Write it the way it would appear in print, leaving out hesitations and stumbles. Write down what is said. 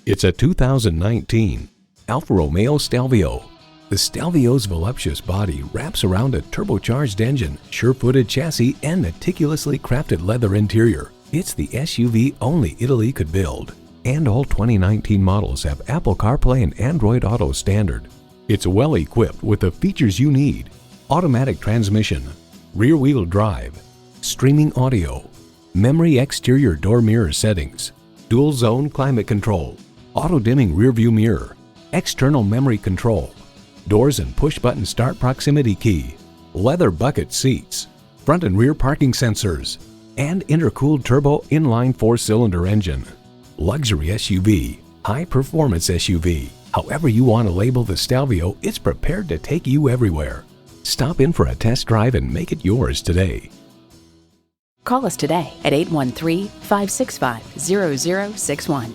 It's a 2019 Alfa Romeo Stelvio. The Stelvio's voluptuous body wraps around a turbocharged engine, sure-footed chassis, and meticulously crafted leather interior. It's the SUV only Italy could build. And all 2019 models have Apple CarPlay and Android Auto standard. It's well equipped with the features you need: automatic transmission, rear-wheel drive, streaming audio, memory exterior door mirror settings, dual zone climate control, auto-dimming rear-view mirror, external memory control, doors and push-button start proximity key, leather bucket seats, front and rear parking sensors, and intercooled turbo inline 4-cylinder engine. Luxury SUV, high-performance SUV. However you want to label the Stelvio, it's prepared to take you everywhere. Stop in for a test drive and make it yours today. Call us today at 813-565-0061.